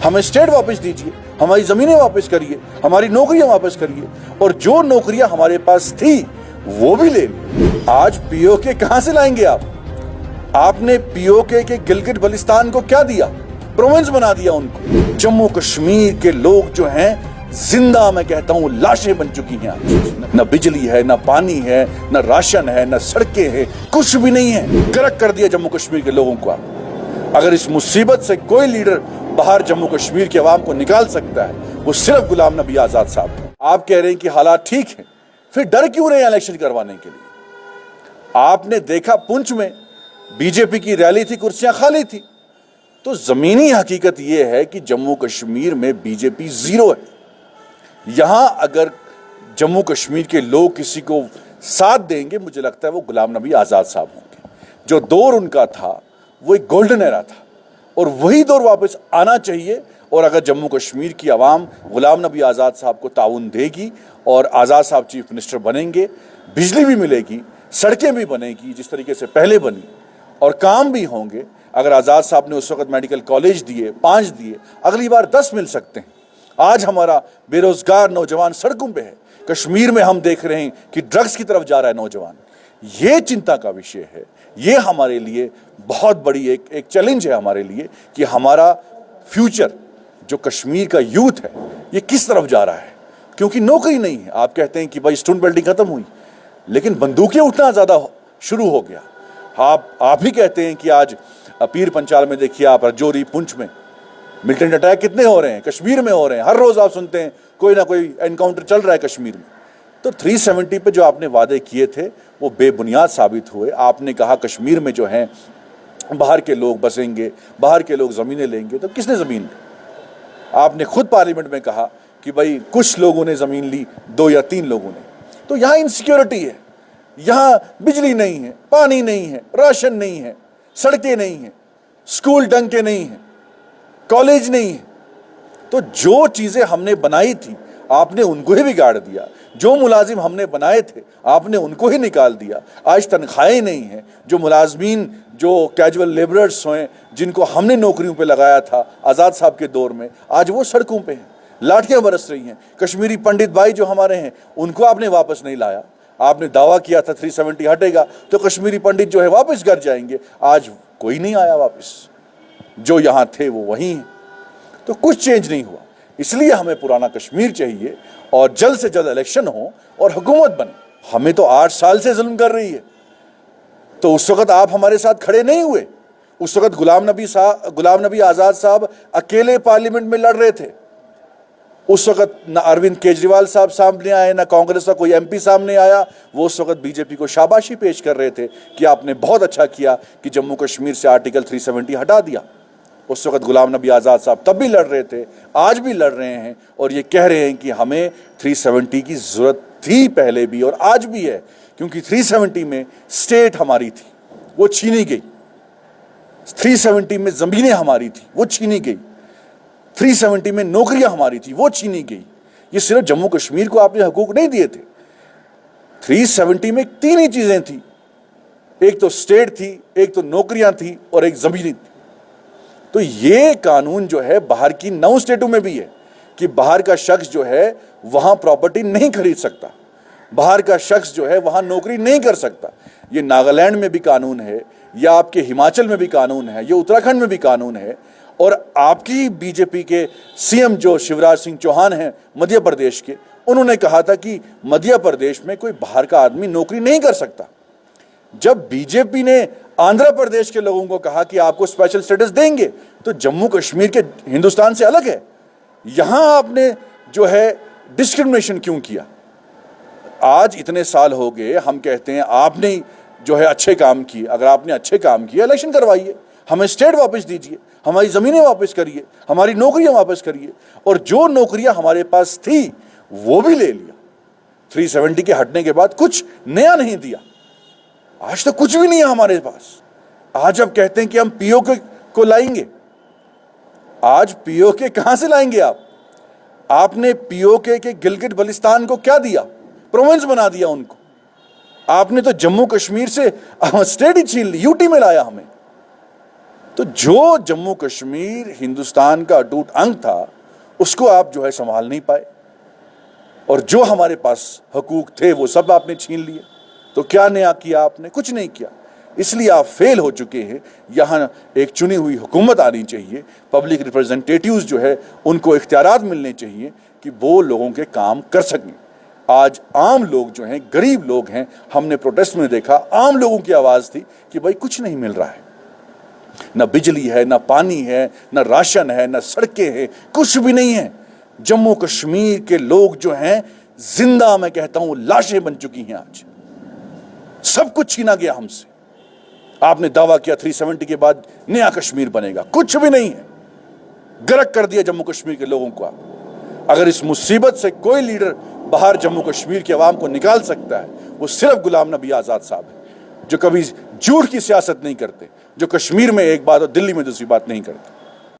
हमें स्टेट वापस दीजिए, हमारी ज़मीनें वापस करिए, हमारी नौकरियां वापस करिए, और जो नौकरियां हमारे पास थी वो भी ले ली। आज पीओके कहां से लाएंगे आप? आपने पीओके के गिलगिट बल्तिस्तान को क्या दिया? प्रोविंस बना दिया उनको। जम्मू कश्मीर के लोग जो हैं जिंदा, मैं कहता हूं, लाशें बन चुकी हैं आज। न बिजली है, न पानी है, न राशन है, न सड़कें हैं, कुछ भी नहीं है। गर्क कर दिया जम्मू कश्मीर के लोगों को। अगर इस मुसीबत से कोई लीडर बाहर जम्मू कश्मीर के अवाम को निकाल सकता है, वो सिर्फ गुलाम नबी आजाद साहब है। आप कह रहे हैं कि हालात ठीक हैं, फिर डर क्यों रहे हैं इलेक्शन करवाने के लिए? आपने देखा पुंछ में बीजेपी की रैली थी, कुर्सियां खाली थी। तो जमीनी हकीकत यह है कि जम्मू कश्मीर में बीजेपी जीरो है। यहां अगर जम्मू कश्मीर के लोग किसी को साथ देंगे, मुझे लगता है वो गुलाम नबी आजाद साहब होंगे। जो दौर उनका था वो एक गोल्डन एरा था, और वही दौर वापस आना चाहिए। और अगर जम्मू कश्मीर की आवाम गुलाम नबी आज़ाद साहब को ताउन देगी और आज़ाद साहब चीफ मिनिस्टर बनेंगे, बिजली भी मिलेगी, सड़कें भी बनेगी जिस तरीके से पहले बनी, और काम भी होंगे। अगर आज़ाद साहब ने उस वक्त मेडिकल कॉलेज दिए, 5 दिए, अगली बार 10 मिल सकते हैं। आज हमारा बेरोजगार नौजवान सड़कों पे है। कश्मीर में हम देख रहे हैं कि ड्रग्स की तरफ जा रहा है नौजवान। ये चिंता का विषय है। ये हमारे लिए बहुत बड़ी एक चैलेंज है हमारे लिए कि हमारा फ्यूचर जो कश्मीर का यूथ है ये किस तरफ जा रहा है, क्योंकि नौकरी नहीं है। आप कहते हैं कि भाई स्टूडेंट बिल्डिंग खत्म हुई, लेकिन बंदूकें उठना ज़्यादा शुरू हो गया। आप भी कहते हैं कि आज पीर पंचाल में देखिए, आप रजौरी पुंछ में मिलिटेंट अटैक कितने हो रहे हैं, कश्मीर में हो रहे हैं। हर रोज़ आप सुनते हैं कोई ना कोई एनकाउंटर चल रहा है कश्मीर में। तो 370 पे जो आपने वादे किए थे वो बेबुनियाद साबित हुए। आपने कहा कश्मीर में जो है बाहर के लोग बसेंगे, बाहर के लोग ज़मीनें लेंगे, तो किसने ज़मीन ली? आपने खुद पार्लियामेंट में कहा कि भाई कुछ लोगों ने ज़मीन ली, 2 या 3 लोगों ने। तो यहाँ इनसिक्योरिटी है, यहाँ बिजली नहीं है, पानी नहीं है, राशन नहीं है, सड़कें नहीं हैं, स्कूल ढंग के नहीं हैं, कॉलेज नहीं है। तो जो चीज़ें हमने बनाई थी आपने उनको ही बिगाड़ दिया। जो मुलाजिम हमने बनाए थे आपने उनको ही निकाल दिया। आज तनख्वाहें नहीं हैं। जो मुलाजमीन, जो कैजुअल लेबरर्स हैं, जिनको हमने नौकरियों पे लगाया था आज़ाद साहब के दौर में, आज वो सड़कों पे हैं, लाठियाँ बरस रही हैं। कश्मीरी पंडित भाई जो हमारे हैं उनको आपने वापस नहीं लाया। आपने दावा किया था 370 हटेगा तो कश्मीरी पंडित जो है वापस घर जाएंगे। आज कोई नहीं आया वापस, जो यहाँ थे वो वहीं हैं। तो कुछ चेंज नहीं हुआ। इसलिए हमें पुराना कश्मीर चाहिए और जल्द से जल्द इलेक्शन हो और हुकूमत बने। हमें तो 8 साल से जुल्म कर रही है। तो उस वक्त आप हमारे साथ खड़े नहीं हुए। उस वक्त गुलाम नबी आज़ाद साहब अकेले पार्लियामेंट में लड़ रहे थे। उस वक्त न अरविंद केजरीवाल साहब सामने आए, न कांग्रेस का कोई MP सामने आया। वो उस वक्त बीजेपी को शाबाशी पेश कर रहे थे कि आपने बहुत अच्छा किया कि जम्मू कश्मीर से आर्टिकल 370 हटा दिया। उस वक्त गुलाम नबी आज़ाद साहब तब भी लड़ रहे थे, आज भी लड़ रहे हैं, और ये कह रहे हैं कि हमें 370 की ज़रूरत थी पहले भी और आज भी है, क्योंकि 370 में स्टेट हमारी थी, वो छीनी गई। 370 में ज़मीनें हमारी थी, वो छीनी गई। 370 में नौकरियां हमारी थी, वो छीनी गई। ये सिर्फ जम्मू कश्मीर को आपने हकूक नहीं दिए थे। 370 में 3 ही चीज़ें थी, एक तो स्टेट थी, एक तो नौकरियां थी, और एक ज़मीनें थी। तो ये कानून जो है बाहर की 9 स्टेटों में भी है कि बाहर का शख्स जो है वहां प्रॉपर्टी नहीं खरीद सकता, बाहर का शख्स जो है वहां नौकरी नहीं कर सकता। ये नागालैंड में भी कानून है, या आपके हिमाचल में भी कानून है, ये उत्तराखंड में भी कानून है। और आपकी बीजेपी के CM जो शिवराज सिंह चौहान हैं मध्य प्रदेश के, उन्होंने कहा था कि मध्य प्रदेश में कोई बाहर का आदमी नौकरी नहीं कर सकता। जब बीजेपी ने आंध्र प्रदेश के लोगों को कहा कि आपको स्पेशल स्टेटस देंगे, तो जम्मू कश्मीर के हिंदुस्तान से अलग है। यहां आपने जो है डिस्क्रिमिनेशन क्यों किया? आज इतने साल हो गए, हम कहते हैं आपने जो है अच्छे काम किए। अगर आपने अच्छे काम किए, इलेक्शन करवाइए, हमें स्टेट वापस दीजिए, हमारी ज़मीनें वापस करिए, हमारी नौकरियां वापस करिए, और जो नौकरियां हमारे पास थी वो भी ले लिया। 370 के हटने के बाद कुछ नया नहीं दिया। आज तो कुछ भी नहीं है हमारे पास। आज अब कहते हैं कि हम पीओके को लाएंगे। आज पीओके कहां से लाएंगे आप? आपने पीओके के गिलगिट बल्तिस्तान को क्या दिया? प्रोविंस बना दिया उनको। आपने तो जम्मू कश्मीर से स्टेट ही छीन ली, यूटी में लाया हमें। تو جو جموں کشمیر ہندوستان کا اٹوٹ انگ تھا اس کو آپ جو ہے سنبھال نہیں پائے، اور جو ہمارے پاس حقوق تھے وہ سب آپ نے چھین لیے۔ تو کیا نیا کیا آپ نے؟ کچھ نہیں کیا، اس لیے آپ فیل ہو چکے ہیں۔ یہاں ایک چنی ہوئی حکومت آنی چاہیے، پبلک ریپرزنٹیٹیوز جو ہے ان کو اختیارات ملنے چاہیے کہ وہ لوگوں کے کام کر سکیں۔ آج عام لوگ جو ہیں، غریب لوگ ہیں، ہم نے پروٹیسٹ میں دیکھا عام لوگوں کی آواز تھی کہ بھائی کچھ نہیں مل رہا ہے، نہ بجلی ہے، نہ پانی ہے، نہ راشن ہے، نہ سڑکیں ہیں، کچھ بھی نہیں ہے۔ جموں کشمیر کے لوگ جو ہیں زندہ، میں کہتا ہوں لاشیں بن چکی ہیں۔ آج سب کچھ چھینا گیا ہم سے۔ آپ نے دعویٰ کیا 370 کے بعد نیا کشمیر بنے گا، کچھ بھی نہیں ہے، غرق کر دیا جموں کشمیر کے لوگوں کو۔ اگر اس مصیبت سے کوئی لیڈر باہر جموں کشمیر کے عوام کو نکال سکتا ہے وہ صرف غلام نبی آزاد صاحب ہیں، جو کبھی جھوٹ کی سیاست نہیں کرتے، جو کشمیر میں ایک بات اور دلی میں دوسری بات نہیں کرتے۔